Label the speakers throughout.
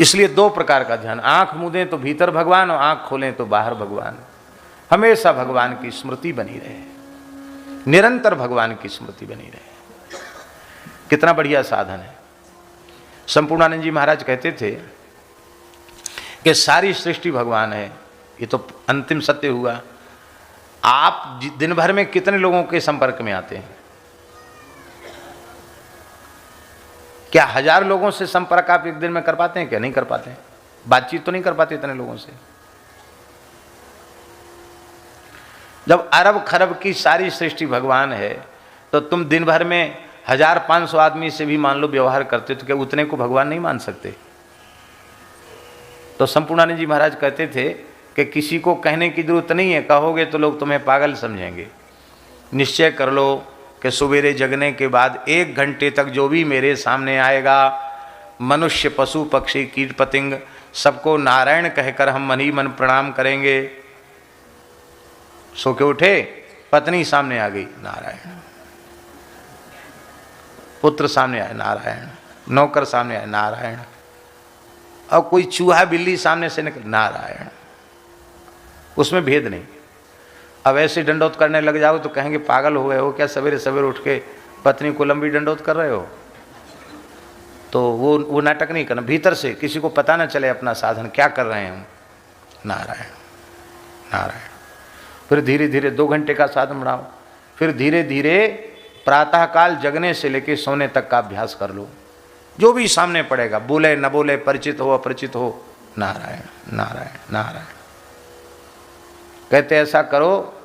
Speaker 1: इसलिए दो प्रकार का ध्यान, आंख मूंदें तो भीतर भगवान और आंख खोलें तो बाहर भगवान। हमेशा भगवान की स्मृति बनी रहे, निरंतर भगवान की स्मृति बनी रहे। कितना बढ़िया साधन है। संपूर्णानंद जी महाराज कहते थे कि सारी सृष्टि भगवान है, ये तो अंतिम सत्य हुआ। आप दिन भर में कितने लोगों के संपर्क में आते हैं? क्या 1000 लोगों से संपर्क आप एक दिन में कर पाते हैं? क्या नहीं कर पाते हैं? बातचीत तो नहीं कर पाते इतने लोगों से। जब अरब खरब की सारी सृष्टि भगवान है तो तुम दिन भर में 1500 आदमी से भी मान लो व्यवहार करते तो क्या उतने को भगवान नहीं मान सकते? तो संपूर्णानंद जी महाराज कहते थे कि किसी को कहने की जरूरत नहीं है, कहोगे तो लोग तुम्हें पागल समझेंगे। निश्चय कर लो कि सवेरे जगने के बाद 1 घंटे तक जो भी मेरे सामने आएगा, मनुष्य पशु पक्षी कीट पतंग सबको नारायण कहकर हम मन ही मन प्रणाम करेंगे। सो के उठे, पत्नी सामने आ गई, नारायण। पुत्र सामने आए, नारायण। नौकर सामने आए, नारायण। और कोई चूहा बिल्ली सामने से निकल, नारायण। उसमें भेद नहीं। अब ऐसे दंडोत करने लग जाओ तो कहेंगे पागल हो गए हो क्या, सवेरे सवेरे उठ के पत्नी को लंबी दंडोत कर रहे हो? तो वो नाटक नहीं करना। भीतर से किसी को पता ना चले अपना साधन क्या कर रहे हैं हम, नारायण नारायण। फिर धीरे धीरे 2 घंटे का साधन बढ़ाओ। फिर धीरे धीरे प्रातःकाल जगने से लेकर सोने तक का अभ्यास कर लो। जो भी सामने पड़ेगा, बोले न बोले, परिचित हो अपरिचित हो, नारायण नारायण नारायण कहते ऐसा करो।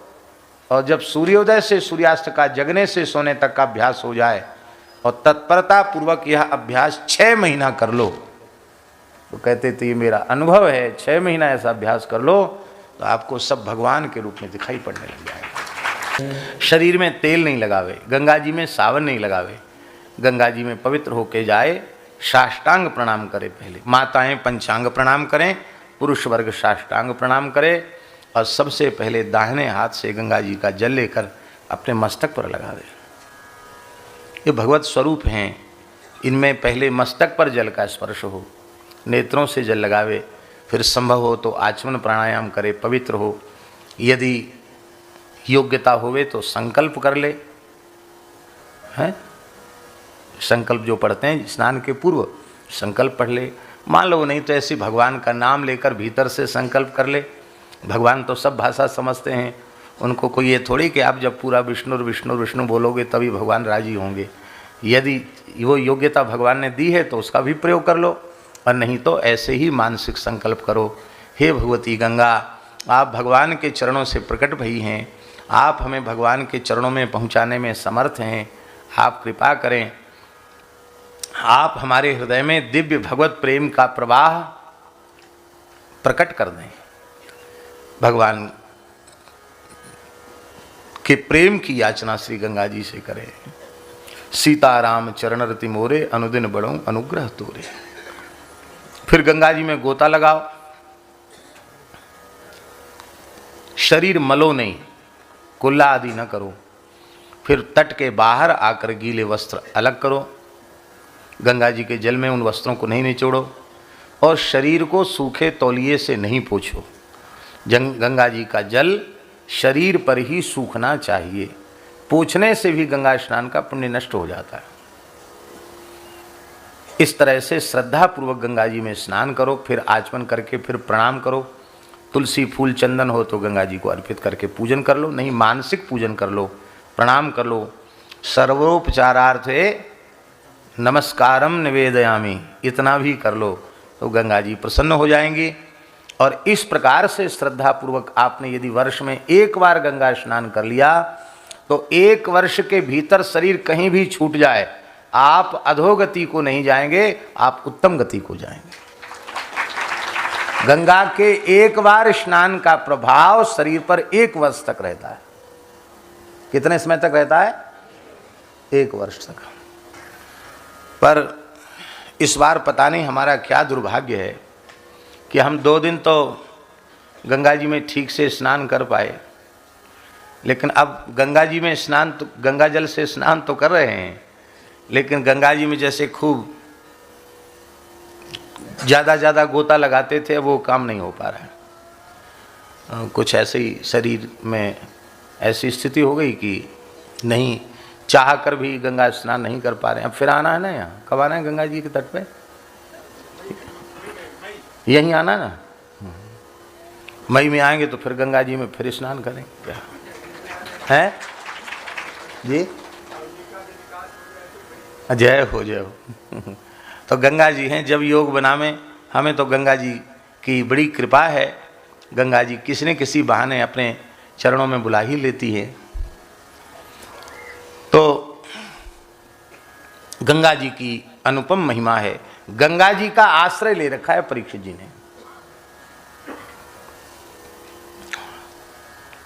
Speaker 1: और जब सूर्योदय से सूर्यास्त का, जगने से सोने तक का अभ्यास हो जाए और तत्परता पूर्वक यह अभ्यास 6 महीना कर लो, तो कहते थे ये मेरा अनुभव है, 6 महीना ऐसा अभ्यास कर लो तो आपको सब भगवान के रूप में दिखाई पड़ने लग जाएगा। शरीर में तेल नहीं लगावे, गंगा जी में सावन नहीं लगावे, गंगा जी में पवित्र होके जाए, साष्टांग प्रणाम करे। पहले माताएं पंचांग प्रणाम करें, पुरुष वर्ग साष्टांग प्रणाम करे, और सबसे पहले दाहिने हाथ से गंगा जी का जल लेकर अपने मस्तक पर लगा दे। ये भगवत स्वरूप हैं, इनमें पहले मस्तक पर जल का स्पर्श हो, नेत्रों से जल लगावे, फिर संभव हो तो आचमन प्राणायाम करे, पवित्र हो। यदि योग्यता होवे तो संकल्प कर ले, हैं? संकल्प जो पढ़ते हैं स्नान के पूर्व संकल्प पढ़ ले। मान लो नहीं तो ऐसे भगवान का नाम लेकर भीतर से संकल्प कर ले। भगवान तो सब भाषा समझते हैं, उनको कोई ये थोड़ी कि आप जब पूरा विष्णु विष्णु विष्णु बोलोगे तभी भगवान राजी होंगे। यदि वो योग्यता भगवान ने दी है तो उसका भी प्रयोग कर लो, और नहीं तो ऐसे ही मानसिक संकल्प करो। हे भगवती गंगा, आप भगवान के चरणों से प्रकट भई हैं, आप हमें भगवान के चरणों में पहुंचाने में समर्थ हैं, आप कृपा करें, आप हमारे हृदय में दिव्य भगवत प्रेम का प्रवाह प्रकट कर दें। भगवान के प्रेम की याचना श्री गंगा जी से करें। सीताराम चरण रति मोरे, अनुदिन बड़ों अनुग्रह तोरे। फिर गंगा जी में गोता लगाओ। शरीर मलो नहीं, कुल्ला आदि न करो। फिर तट के बाहर आकर गीले वस्त्र अलग करो। गंगा जी के जल में उन वस्त्रों को नहीं निचोड़ो, और शरीर को सूखे तौलिए से नहीं पोंछो। गंगा जी का जल शरीर पर ही सूखना चाहिए, पोंछने से भी गंगा स्नान का पुण्य नष्ट हो जाता है। इस तरह से श्रद्धा पूर्वक गंगा जी में स्नान करो, फिर आचमन करके फिर प्रणाम करो। तुलसी फूल चंदन हो तो गंगा जी को अर्पित करके पूजन कर लो, नहीं मानसिक पूजन कर लो, प्रणाम कर लो। सर्वोपचारार्थे नमस्कारम निवेदयामि, इतना भी कर लो तो गंगा जी प्रसन्न हो जाएंगी। और इस प्रकार से श्रद्धा पूर्वक आपने यदि वर्ष में 1 बार गंगा स्नान कर लिया तो 1 वर्ष के भीतर शरीर कहीं भी छूट जाए, आप अधोगति को नहीं जाएंगे, आप उत्तम गति को जाएंगे। गंगा के 1 बार स्नान का प्रभाव शरीर पर 1 वर्ष तक रहता है। कितने समय तक रहता है? 1 वर्ष तक। पर इस बार पता नहीं हमारा क्या दुर्भाग्य है कि हम 2 दिन तो गंगा जी में ठीक से स्नान कर पाए, लेकिन अब गंगा जी में स्नान तो गंगा जल से स्नान तो कर रहे हैं, लेकिन गंगा जी में जैसे खूब ज़्यादा गोता लगाते थे, अब वो काम नहीं हो पा रहा है। कुछ ऐसे ही शरीर में ऐसी स्थिति हो गई कि नहीं चाह कर भी गंगा स्नान नहीं कर पा रहे हैं। अब फिर आना है ना, यहाँ कब आना है गंगा जी के तट पे? यहीं आना ना, मई में आएंगे तो फिर गंगा जी में फिर स्नान करेंगे। क्या है जी? जय हो जय हो। तो गंगा जी हैं, जब योग बनावे हमें तो गंगा जी की बड़ी कृपा है। गंगा जी किसी न किसी बहाने अपने चरणों में बुला ही लेती है। तो गंगा जी की अनुपम महिमा है। गंगा जी का आश्रय ले रखा है परीक्षित जी ने।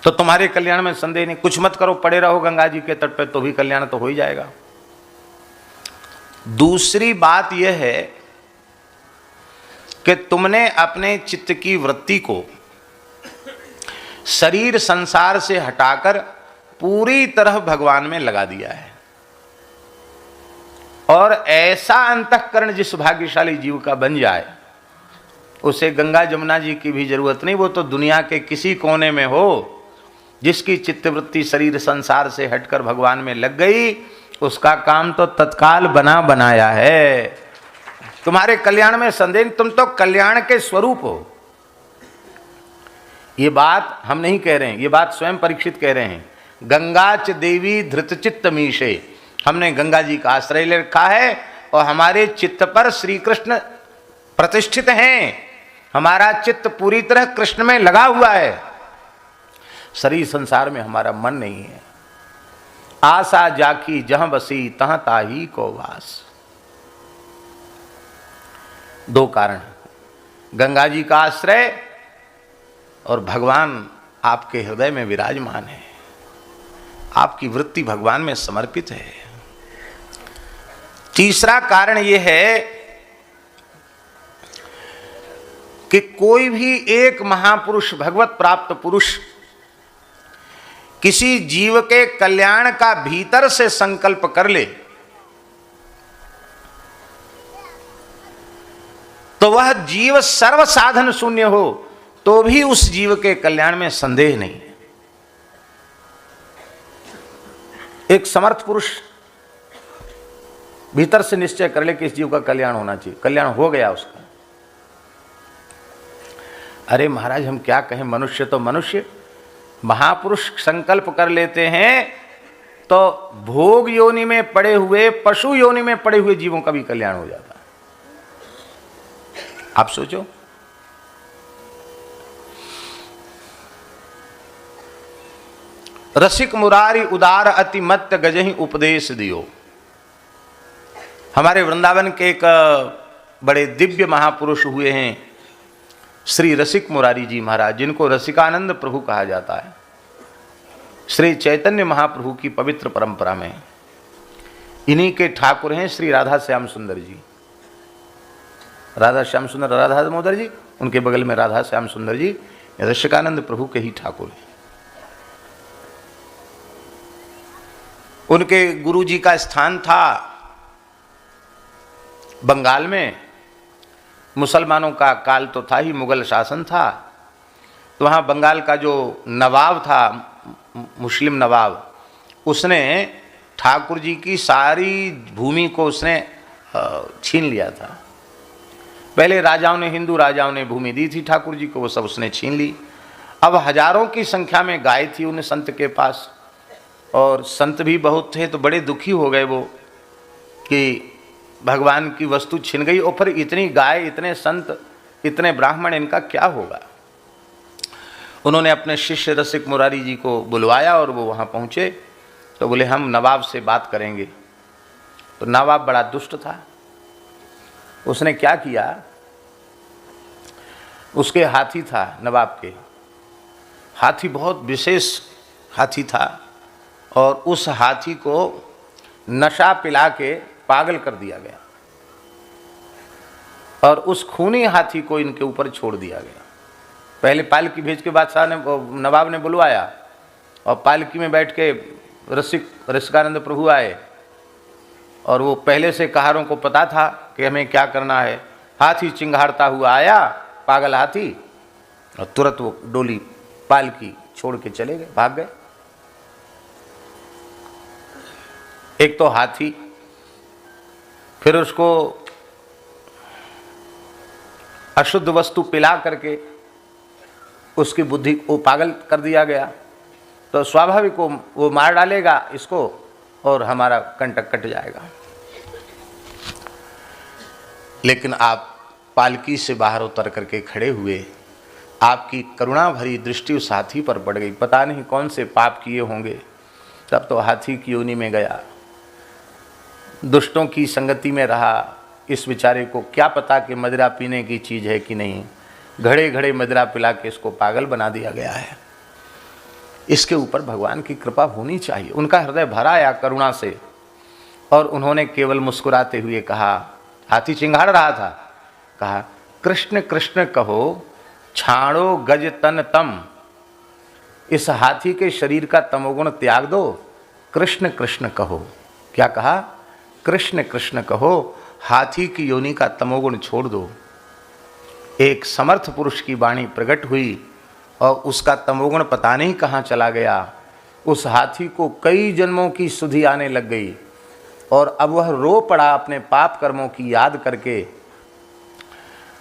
Speaker 1: तो तुम्हारे कल्याण में संदेह नहीं, कुछ मत करो, पड़े रहो गंगा जी के तट पे तो भी कल्याण तो हो ही जाएगा। दूसरी बात यह है कि तुमने अपने चित्त की वृत्ति को शरीर संसार से हटाकर पूरी तरह भगवान में लगा दिया है। और ऐसा अंतःकरण जिस भाग्यशाली जीव का बन जाए, उसे गंगा जमुना जी की भी जरूरत नहीं। वो तो दुनिया के किसी कोने में हो, जिसकी चित्तवृत्ति शरीर संसार से हटकर भगवान में लग गई, उसका काम तो तत्काल बना बनाया है। तुम्हारे कल्याण में संदेह, तुम तो कल्याण के स्वरूप हो। ये बात हम नहीं कह रहे हैं, ये बात स्वयं परीक्षित कह रहे हैं। गंगाच देवी धृतचित्त मीशे, हमने गंगा जी का आश्रय ले रखा है और हमारे चित्त पर श्री कृष्ण प्रतिष्ठित हैं। हमारा चित्त पूरी तरह कृष्ण में लगा हुआ है। शरीर संसार में हमारा मन नहीं है। आशा जाकी जहां बसी तहां ताही को वास। दो कारण, गंगा जी का आश्रय और भगवान आपके हृदय में विराजमान है, आपकी वृत्ति भगवान में समर्पित है। तीसरा कारण यह है कि कोई भी एक महापुरुष, भगवत प्राप्त पुरुष किसी जीव के कल्याण का भीतर से संकल्प कर ले तो वह जीव सर्व साधन शून्य हो तो भी उस जीव के कल्याण में संदेह नहीं है। एक समर्थ पुरुष भीतर से निश्चय कर ले कि इस जीव का कल्याण होना चाहिए, कल्याण हो गया उसका। अरे महाराज हम क्या कहें, मनुष्य तो मनुष्य, महापुरुष संकल्प कर लेते हैं तो भोग योनि में पड़े हुए, पशु योनि में पड़े हुए जीवों का भी कल्याण हो जाता। आप सोचो, रसिक मुरारी उदार अति मत्त गजहि उपदेश दियो। हमारे वृंदावन के एक बड़े दिव्य महापुरुष हुए हैं श्री रसिक मुरारी जी महाराज, जिनको रसिकानंद प्रभु कहा जाता है। श्री चैतन्य महाप्रभु की पवित्र परंपरा में इन्हीं के ठाकुर हैं श्री राधा श्याम सुंदर जी। राधा श्याम सुंदर, राधा दामोदर जी, उनके बगल में राधा श्याम सुंदर जी रसिकानंद प्रभु के ही ठाकुर हैं। उनके गुरु जी का स्थान था बंगाल में। मुसलमानों का काल तो था ही, मुगल शासन था, तो वहाँ बंगाल का जो नवाब था, मुस्लिम नवाब, उसने ठाकुर जी की सारी भूमि को उसने छीन लिया था। पहले राजाओं ने, हिंदू राजाओं ने भूमि दी थी ठाकुर जी को, वो सब उसने छीन ली। अब हजारों की संख्या में गाय थी उन संत के पास, और संत भी बहुत थे, तो बड़े दुखी हो गए वो कि भगवान की वस्तु छिन गई, और फिर इतनी गाय, इतने संत, इतने ब्राह्मण, इनका क्या होगा। उन्होंने अपने शिष्य रसिक मुरारी जी को बुलवाया और वो वहाँ पहुँचे तो बोले हम नवाब से बात करेंगे। तो नवाब बड़ा दुष्ट था, उसने क्या किया, उसके हाथी था, नवाब के हाथी बहुत विशेष हाथी था, और उस हाथी को नशा पिला के पागल कर दिया गया और उस खूनी हाथी को इनके ऊपर छोड़ दिया गया। पहले पालकी भेज के बादशाह ने, नवाब ने बुलवाया, और पालकी में बैठ के रसिकानंद प्रभु आए, और वो पहले से कहारों को पता था कि हमें क्या करना है, हाथी चिंघाड़ता हुआ आया, पागल हाथी, और तुरंत वो डोली पालकी छोड़ के चले गए, भाग गए। एक तो हाथी, फिर उसको अशुद्ध वस्तु पिला करके उसकी बुद्धि को पागल कर दिया गया, तो स्वाभाविक वो मार डालेगा इसको और हमारा कंटक कट जाएगा। लेकिन आप पालकी से बाहर उतर करके खड़े हुए, आपकी करुणा भरी दृष्टि उस हाथी पर पड़ गई। पता नहीं कौन से पाप किए होंगे, तब तो हाथी की योनि में गया, दुष्टों की संगति में रहा। इस बेचारे को क्या पता कि मदिरा पीने की चीज़ है कि नहीं, घड़े घड़े मदिरा पिला के इसको पागल बना दिया गया है। इसके ऊपर भगवान की कृपा होनी चाहिए। उनका हृदय भरा आया करुणा से, और उन्होंने केवल मुस्कुराते हुए कहा, हाथी चिंघाड़ रहा था, कहा, कृष्ण कृष्ण कहो, छाड़ो गज तन तम। इस हाथी के शरीर का तमोगुण त्याग दो, कृष्ण कृष्ण कहो। क्या कहा? कृष्ण कृष्ण कहो, हाथी की योनि का तमोगुण छोड़ दो। एक समर्थ पुरुष की वाणी प्रकट हुई और उसका तमोगुण पता नहीं कहाँ चला गया। उस हाथी को कई जन्मों की सुधि आने लग गई, और अब वह रो पड़ा अपने पाप कर्मों की याद करके।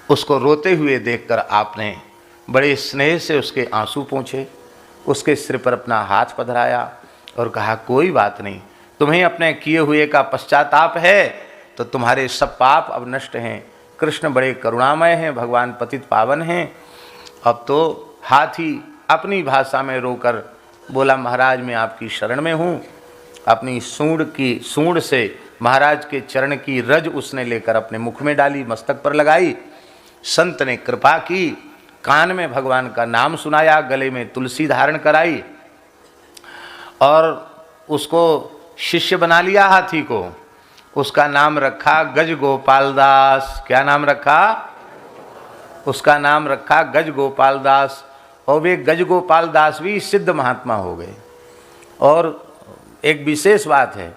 Speaker 1: उसको रोते हुए देखकर आपने बड़े स्नेह से उसके आंसू पोंछे, उसके सिर पर अपना हाथ पधराया और कहा, कोई बात नहीं, तुम्हें अपने किए हुए का पश्चाताप है तो तुम्हारे सब पाप अब नष्ट हैं। कृष्ण बड़े करुणामय हैं, भगवान पतित पावन हैं। अब तो हाथी अपनी भाषा में रोकर बोला, महाराज मैं आपकी शरण में हूँ। अपनी सूंड से महाराज के चरण की रज उसने लेकर अपने मुख में डाली, मस्तक पर लगाई। संत ने कृपा की, कान में भगवान का नाम सुनाया, गले में तुलसी धारण कराई और उसको शिष्य बना लिया हाथी को। उसका नाम रखा गज गोपाल दास। क्या नाम रखा? उसका नाम रखा गज गोपाल दास। और वे गज गोपाल दास भी सिद्ध महात्मा हो गए। और एक विशेष बात है,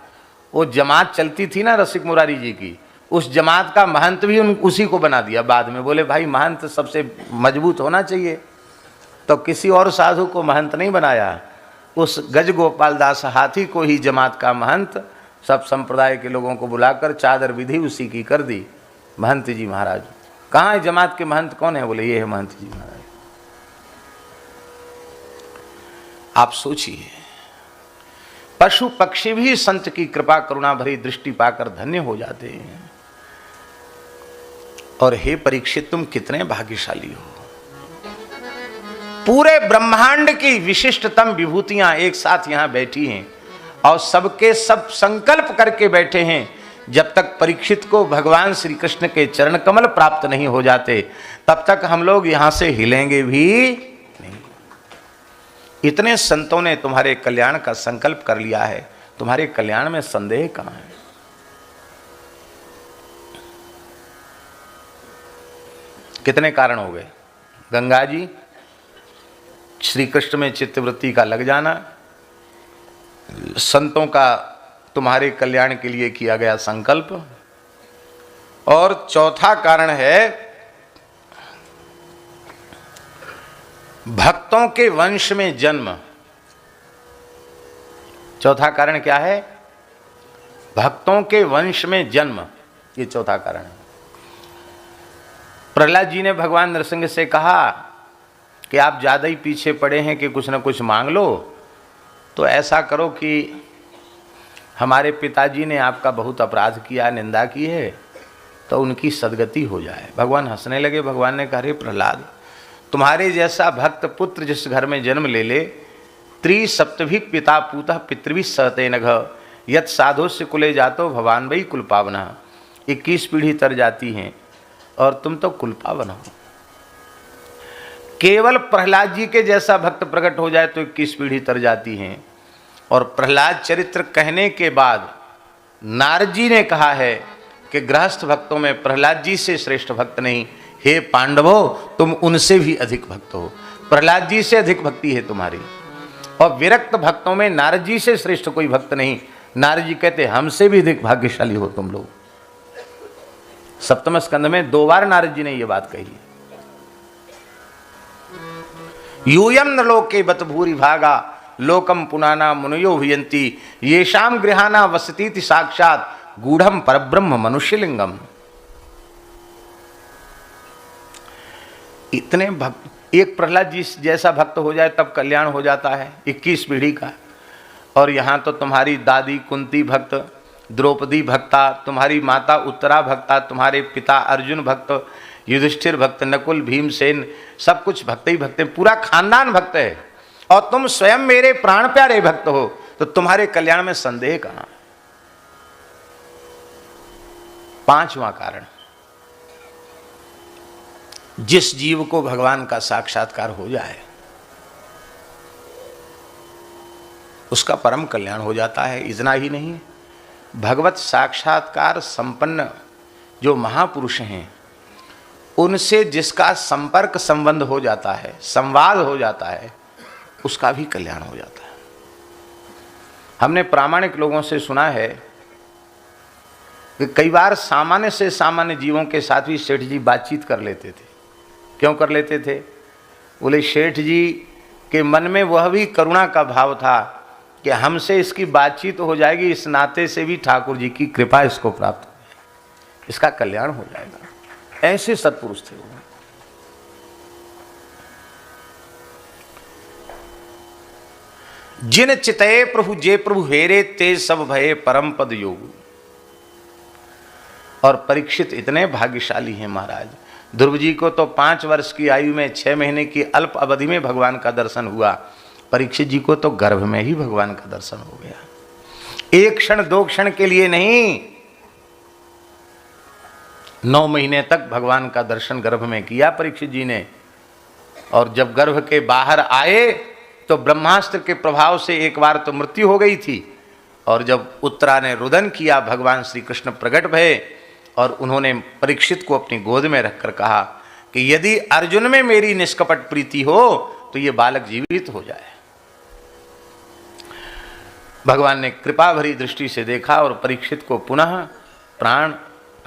Speaker 1: वो जमात चलती थी ना रसिक मुरारी जी की, उस जमात का महंत भी उसी को बना दिया। बाद में बोले भाई महंत सबसे मजबूत होना चाहिए, तो किसी और साधु को महंत नहीं बनाया, उस गज गोपाल दास हाथी को ही जमात का महंत। सब संप्रदाय के लोगों को बुलाकर चादर विधि उसी की कर दी। महंत जी महाराज। कहाँ है जमात के महंत? कौन है? बोले ये है महंत जी महाराज। आप सोचिए, पशु पक्षी भी संत की कृपा करुणा भरी दृष्टि पाकर धन्य हो जाते हैं। और हे परीक्षित, तुम कितने भाग्यशाली हो। पूरे ब्रह्मांड की विशिष्टतम विभूतियां एक साथ यहां बैठी हैं और सबके सब संकल्प करके बैठे हैं। जब तक परीक्षित को भगवान श्री कृष्ण के चरण कमल प्राप्त नहीं हो जाते, तब तक हम लोग यहां से हिलेंगे भी नहीं। इतने संतों ने तुम्हारे कल्याण का संकल्प कर लिया है, तुम्हारे कल्याण में संदेह कहां है? कितने कारण हो गए? गंगा जी, श्री कृष्ण में चित्तवृत्ति का लग जाना, संतों का तुम्हारे कल्याण के लिए किया गया संकल्प, और चौथा कारण है भक्तों के वंश में जन्म। चौथा कारण क्या है? भक्तों के वंश में जन्म, ये चौथा कारण है। प्रहलाद जी ने भगवान नरसिंह से कहा कि आप ज़्यादा ही पीछे पड़े हैं कि कुछ न कुछ मांग लो, तो ऐसा करो कि हमारे पिताजी ने आपका बहुत अपराध किया, निंदा की है, तो उनकी सद्गति हो जाए। भगवान हंसने लगे। भगवान ने कहा, अरे प्रहलाद, तुम्हारे जैसा भक्त पुत्र जिस घर में जन्म ले ले, त्रिसप्तभि पिता पूतः पितृभि सहते नघ, यत साधुस्य कुले जातो भगवान वही कुल पावना। 21 पीढ़ी तर जाती हैं और तुम तो कुल पावन हो। केवल प्रहलाद जी के जैसा भक्त प्रकट हो जाए तो 21 पीढ़ी तर जाती हैं। और प्रहलाद चरित्र कहने के बाद नारद जी ने कहा है कि गृहस्थ भक्तों में प्रहलाद जी से श्रेष्ठ भक्त नहीं। हे पांडवों, तुम उनसे भी अधिक भक्त हो, प्रहलाद जी से अधिक भक्ति है तुम्हारी। और विरक्त भक्तों में नारद जी से श्रेष्ठ कोई भक्त नहीं। नारद जी कहते हमसे भी अधिक भाग्यशाली हो तुम लोग। सप्तम स्कंद में 2 बार नारद जी ने यह बात कही है। यूयम नलोके बत भूरि भागा लोकम पुनाना मुनयो भियंती येषाम गृहाना वसतीति साक्षात गूढ़म परब्रह्म मनुष्यलिंगम। इतने भक्त, एक प्रहलाद जी जैसा भक्त हो जाए तब कल्याण हो जाता है 21 पीढ़ी का। और यहाँ तो तुम्हारी दादी कुंती भक्त, द्रौपदी भक्ता, तुम्हारी माता उत्तरा भक्ता, तुम्हारे पिता अर्जुन भक्त, युधिष्ठिर भक्त, नकुल भीमसेन, सब कुछ भक्त ही भक्त हैं, पूरा खानदान भक्त है। और तुम स्वयं मेरे प्राण प्यारे भक्त हो, तो तुम्हारे कल्याण में संदेह कहां। 5वां कारण, जिस जीव को भगवान का साक्षात्कार हो जाए उसका परम कल्याण हो जाता है। इतना ही नहीं, भगवत साक्षात्कार संपन्न जो महापुरुष हैं उनसे जिसका संपर्क संबंध हो जाता है, संवाद हो जाता है, उसका भी कल्याण हो जाता है। हमने प्रामाणिक लोगों से सुना है कि कई बार सामान्य से सामान्य जीवों के साथ भी सेठ जी बातचीत कर लेते थे। क्यों कर लेते थे? बोले सेठ जी के मन में वह भी करुणा का भाव था कि हमसे इसकी बातचीत हो जाएगी, इस नाते से भी ठाकुर जी की कृपा इसको प्राप्त हो जाएगी, इसका कल्याण हो जाएगा। ऐसे सत्पुरुष थे वो। जिन चितये प्रभु जे प्रभु हेरे ते सब भये परम पद योग। और परीक्षित इतने भाग्यशाली हैं महाराज। ध्रुव जी को तो 5 वर्ष की आयु में 6 महीने की अल्प अवधि में भगवान का दर्शन हुआ। परीक्षित जी को तो गर्भ में ही भगवान का दर्शन हो गया। 1 क्षण 2 क्षण के लिए नहीं, 9 महीने तक भगवान का दर्शन गर्भ में किया परीक्षित जी ने। और जब गर्भ के बाहर आए तो ब्रह्मास्त्र के प्रभाव से एक बार तो मृत्यु हो गई थी। और जब उत्तरा ने रुदन किया, भगवान श्री कृष्ण प्रकट भये और उन्होंने परीक्षित को अपनी गोद में रखकर कहा कि यदि अर्जुन में मेरी निष्कपट प्रीति हो तो ये बालक जीवित हो जाए। भगवान ने कृपा भरी दृष्टि से देखा और परीक्षित को पुनः प्राण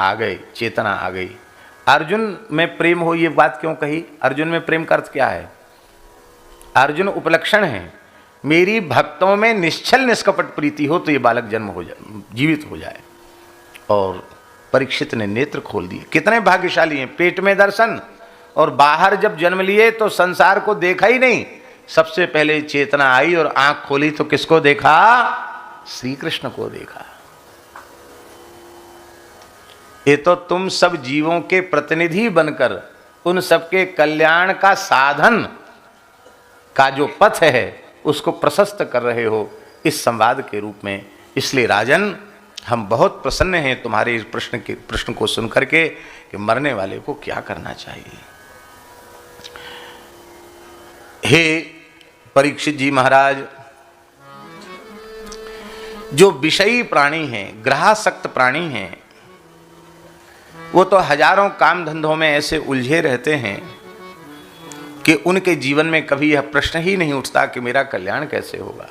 Speaker 1: आ गए, चेतना आ गई। अर्जुन में प्रेम हो, ये बात क्यों कही? अर्जुन में प्रेम का अर्थ क्या है? अर्जुन उपलक्षण है। मेरी भक्तों में निश्चल निष्कपट प्रीति हो तो ये बालक जन्म हो जाए, जीवित हो जाए। और परीक्षित ने नेत्र खोल दिए। कितने भाग्यशाली हैं, पेट में दर्शन और बाहर जब जन्म लिए तो संसार को देखा ही नहीं। सबसे पहले चेतना आई और आंख खोली तो किसको देखा? श्री कृष्ण को देखा। ये तो तुम सब जीवों के प्रतिनिधि बनकर उन सबके कल्याण का साधन का जो पथ है उसको प्रशस्त कर रहे हो इस संवाद के रूप में। इसलिए राजन, हम बहुत प्रसन्न हैं तुम्हारे इस प्रश्न को सुनकर के कि मरने वाले को क्या करना चाहिए। हे परीक्षित जी महाराज, जो विषयी प्राणी हैं, ग्रहासक्त प्राणी हैं, वो तो हजारों काम धंधों में ऐसे उलझे रहते हैं कि उनके जीवन में कभी यह प्रश्न ही नहीं उठता कि मेरा कल्याण कैसे होगा।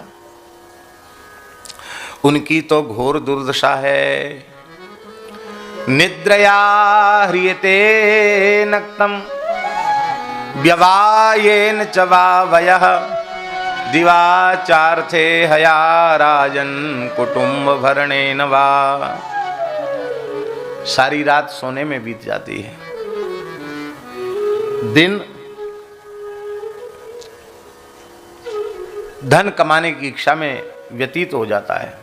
Speaker 1: उनकी तो घोर दुर्दशा है। निद्रया ह्रियते नक्तम व्यवायेन च वावयः दिवाचार्थे हया राजन कुटुंब भरणेन वा। सारी रात सोने में बीत जाती है, दिन धन कमाने की इच्छा में व्यतीत हो जाता है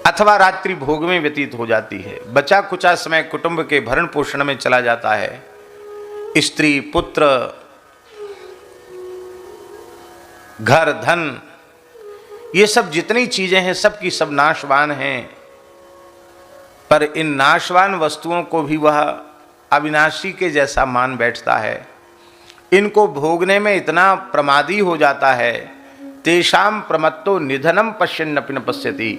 Speaker 1: अथवा रात्रि भोग में व्यतीत हो जाती है। बचा कुचा समय कुटुंब के भरण पोषण में चला जाता है। स्त्री पुत्र घर धन ये सब जितनी चीजें हैं सब की सब नाशवान हैं। पर इन नाशवान वस्तुओं को भी वह अविनाशी के जैसा मान बैठता है। इनको भोगने में इतना प्रमादी हो जाता है। तेषाम प्रमत्तो निधनम पश्यन्नपि न पश्यति।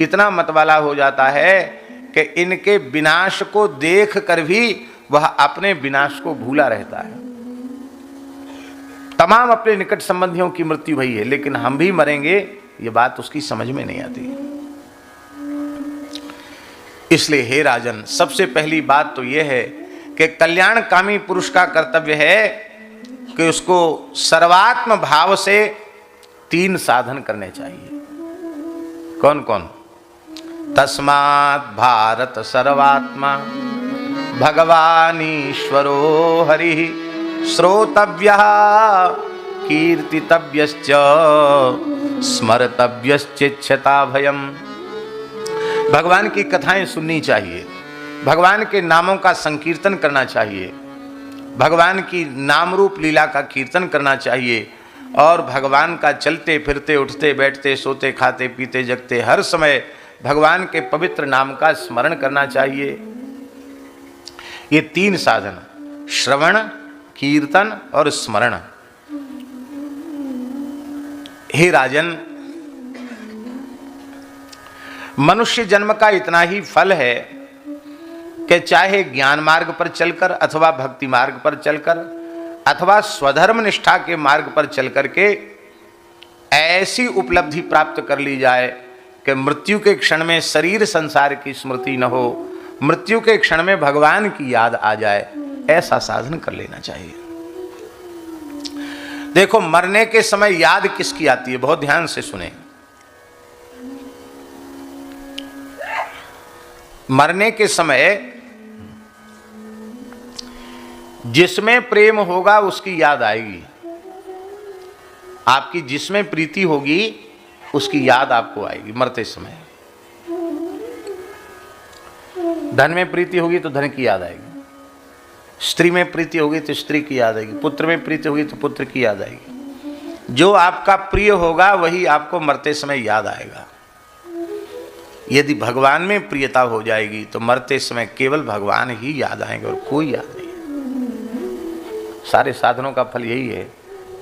Speaker 1: इतना मतवाला हो जाता है कि इनके विनाश को देख कर भी वह अपने विनाश को भूला रहता है। तमाम अपने निकट संबंधियों की मृत्यु हुई है, लेकिन हम भी मरेंगे ये बात उसकी समझ में नहीं आती। इसलिए हे राजन, सबसे पहली बात तो यह है कि कल्याणकामी पुरुष का कर्तव्य है कि उसको सर्वात्म भाव से 3 साधन करने चाहिए। कौन कौन? तस्मात् भारत सर्वात्मा भगवानीश्वरो हरि श्रोतव्यः कीर्तितव्यश्च स्मर्तव्यश्चिच्छता भयम्। भगवान की कथाएं सुननी चाहिए, भगवान के नामों का संकीर्तन करना चाहिए, भगवान की नाम रूप लीला का कीर्तन करना चाहिए और भगवान का चलते फिरते उठते बैठते सोते खाते पीते जगते हर समय भगवान के पवित्र नाम का स्मरण करना चाहिए। ये 3 साधन, श्रवण, कीर्तन और स्मरण। हे राजन, मनुष्य जन्म का इतना ही फल है कि चाहे ज्ञान मार्ग पर चलकर अथवा भक्ति मार्ग पर चलकर अथवा स्वधर्म निष्ठा के मार्ग पर चलकर के ऐसी उपलब्धि प्राप्त कर ली जाए कि मृत्यु के क्षण में शरीर संसार की स्मृति न हो, मृत्यु के क्षण में भगवान की याद आ जाए, ऐसा साधन कर लेना चाहिए। देखो, मरने के समय याद किसकी आती है? बहुत ध्यान से सुने। मरने के समय जिसमें प्रेम होगा उसकी याद आएगी। आपकी जिसमें प्रीति होगी उसकी याद आपको आएगी मरते समय। धन में प्रीति होगी तो धन की याद आएगी, स्त्री में प्रीति होगी तो स्त्री की याद आएगी, पुत्र में प्रीति होगी तो पुत्र की याद आएगी। जो आपका प्रिय होगा वही आपको मरते समय याद आएगा। यदि भगवान में प्रियता हो जाएगी तो मरते समय केवल भगवान ही याद आएंगे और कोई याद नहीं। सारे साधनों का फल यही है,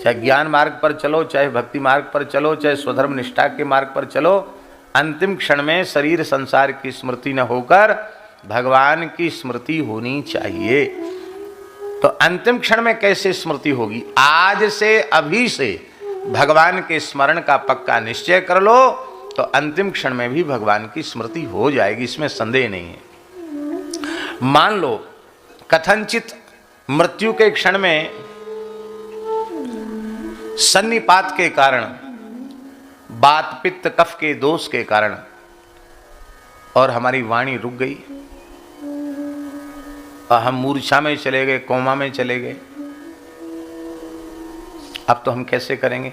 Speaker 1: चाहे ज्ञान मार्ग पर चलो, चाहे भक्ति मार्ग पर चलो, चाहे स्वधर्म निष्ठा के मार्ग पर चलो, अंतिम क्षण में शरीर संसार की स्मृति न होकर भगवान की स्मृति होनी चाहिए। तो अंतिम क्षण में कैसे स्मृति होगी? आज से, अभी से भगवान के स्मरण का पक्का निश्चय कर लो तो अंतिम क्षण में भी भगवान की स्मृति हो जाएगी, इसमें संदेह नहीं है। मान लो कथनचित मृत्यु के क्षण में सन्निपात के कारण, बात पित्त कफ के दोष के कारण और हमारी वाणी रुक गई और हम मूर्छा में चले गए, कोमा में चले गए। अब तो हम कैसे करेंगे?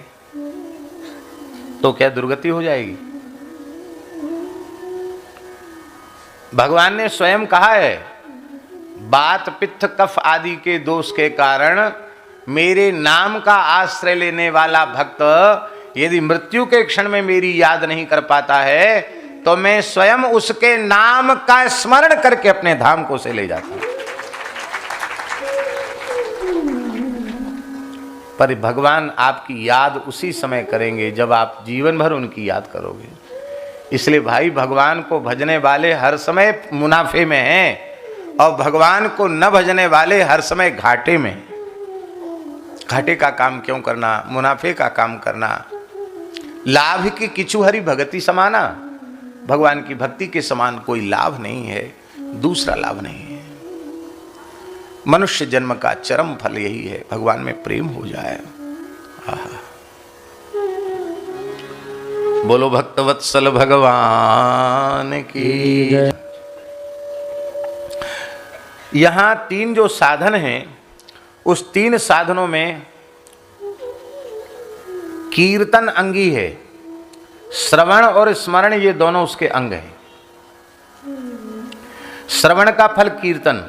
Speaker 1: तो क्या दुर्गति हो जाएगी? भगवान ने स्वयं कहा है, बात पित्त कफ आदि के दोष के कारण मेरे नाम का आश्रय लेने वाला भक्त यदि मृत्यु के क्षण में मेरी याद नहीं कर पाता है तो मैं स्वयं उसके नाम का स्मरण करके अपने धाम को से ले जाता हूं। पर भगवान आपकी याद उसी समय करेंगे जब आप जीवन भर उनकी याद करोगे। इसलिए भाई, भगवान को भजने वाले हर समय मुनाफे में हैं और भगवान को न भजने वाले हर समय घाटे में। घाटे का काम क्यों करना, मुनाफे का काम करना। लाभ की किचु हरि भगति समाना, भगवान की भक्ति के समान कोई लाभ नहीं है, दूसरा लाभ नहीं है। मनुष्य जन्म का चरम फल यही है, भगवान में प्रेम हो जाए। बोलो भक्तवत्सल भगवान की। यहां 3 जो साधन हैं, उस 3 साधनों में कीर्तन अंगी है, श्रवण और स्मरण ये दोनों उसके अंग हैं। श्रवण का फल कीर्तन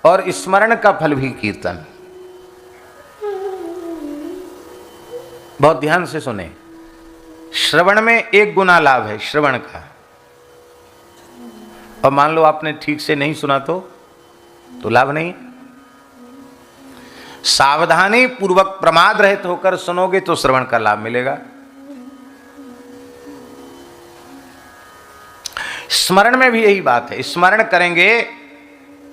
Speaker 1: और स्मरण का फल भी कीर्तन। बहुत ध्यान से सुने। श्रवण में 1 गुना लाभ है श्रवण का, और मान लो आपने ठीक से नहीं सुना तो लाभ नहीं। सावधानी पूर्वक प्रमाद रहित होकर सुनोगे तो श्रवण का लाभ मिलेगा। स्मरण में भी यही बात है। स्मरण करेंगे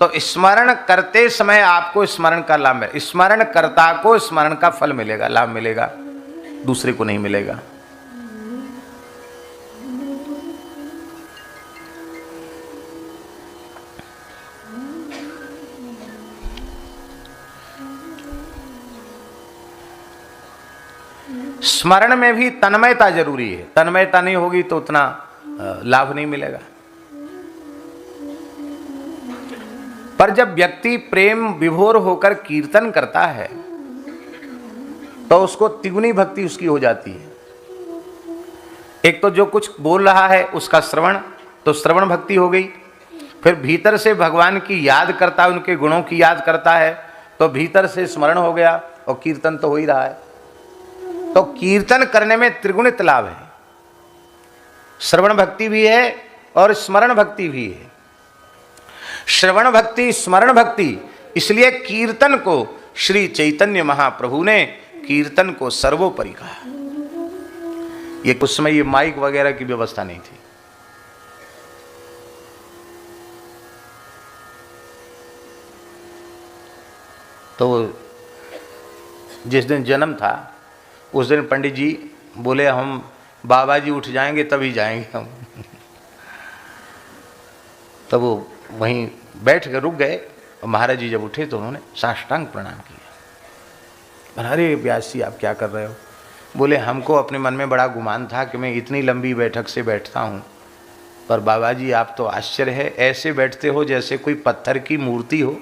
Speaker 1: तो स्मरण करते समय आपको स्मरण का लाभ मिलेगा, स्मरण कर्ता को स्मरण का फल मिलेगा, लाभ मिलेगा, दूसरे को नहीं मिलेगा। स्मरण में भी तन्मयता जरूरी है, तन्मयता नहीं होगी तो उतना लाभ नहीं मिलेगा। पर जब व्यक्ति प्रेम विभोर होकर कीर्तन करता है तो उसको तिगुनी भक्ति उसकी हो जाती है। एक तो जो कुछ बोल रहा है उसका श्रवण, तो श्रवण भक्ति हो गई। फिर भीतर से भगवान की याद करता है, उनके गुणों की याद करता है, तो भीतर से स्मरण हो गया और कीर्तन तो हो ही रहा है। तो कीर्तन करने में त्रिगुणित लाभ है, श्रवण भक्ति भी है और स्मरण भक्ति भी है। श्रवण भक्ति, स्मरण भक्ति, इसलिए कीर्तन को श्री चैतन्य महाप्रभु ने कीर्तन को सर्वोपरि कहा। ये कुछ समय ये माइक वगैरह की व्यवस्था नहीं थी। तो जिस दिन जन्म था उस दिन पंडित जी बोले हम बाबा जी उठ जाएंगे तभी जाएंगे हम। तब वो वहीं बैठ कर रुक गए और महाराज जी जब उठे तो उन्होंने साष्टांग प्रणाम किया। अरे व्यास जी आप क्या कर रहे हो? बोले हमको अपने मन में बड़ा गुमान था कि मैं इतनी लंबी बैठक से बैठता हूँ, पर बाबा जी आप तो आश्चर्य है, ऐसे बैठते हो जैसे कोई पत्थर की मूर्ति हो।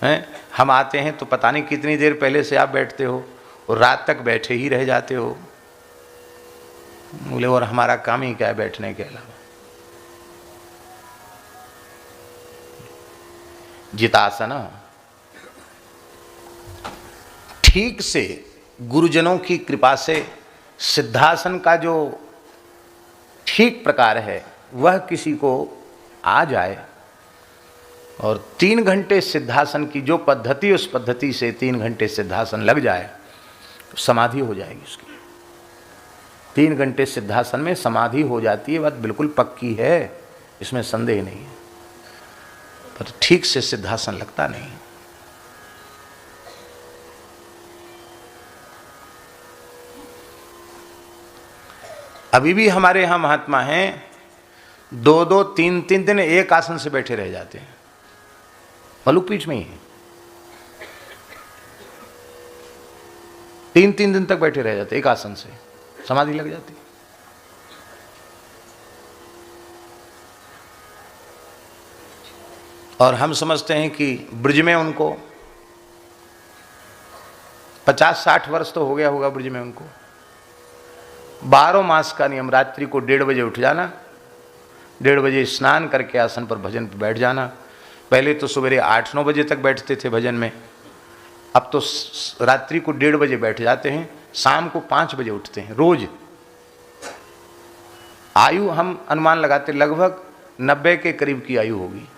Speaker 1: हैं, हम आते हैं तो पता नहीं कितनी देर पहले से आप बैठते हो और रात तक बैठे ही रह जाते हो। बोले और हमारा काम ही क्या है बैठने के अलावा। जितासना, ठीक से गुरुजनों की कृपा से सिद्धासन का जो ठीक प्रकार है वह किसी को आ जाए और 3 घंटे सिद्धासन की जो पद्धति, उस पद्धति से 3 घंटे सिद्धासन लग जाए तो समाधि हो जाएगी उसकी। 3 घंटे सिद्धासन में समाधि हो जाती है, बात बिल्कुल पक्की है, इसमें संदेह नहीं है। पर ठीक से सिद्धासन लगता नहीं। अभी भी हमारे यहां महात्मा हैं 2-2, 3-3 दिन एक आसन से बैठे रह जाते हैं, मलुकपीठ में ही 3-3 दिन तक बैठे रह जाते एक आसन से, समाधि लग जाती। और हम समझते हैं कि ब्रज में उनको 50-60 वर्ष तो हो गया होगा ब्रज में उनको। 12 मास का नियम, रात्रि को 1:30 बजे उठ जाना, 1:30 बजे स्नान करके आसन पर भजन पर बैठ जाना। पहले तो सवेरे 8-9 बजे तक बैठते थे भजन में, अब तो रात्रि को 1:30 बजे बैठ जाते हैं, शाम को 5 बजे उठते हैं रोज। आयु हम अनुमान लगाते लगभग 90 के करीब की आयु होगी।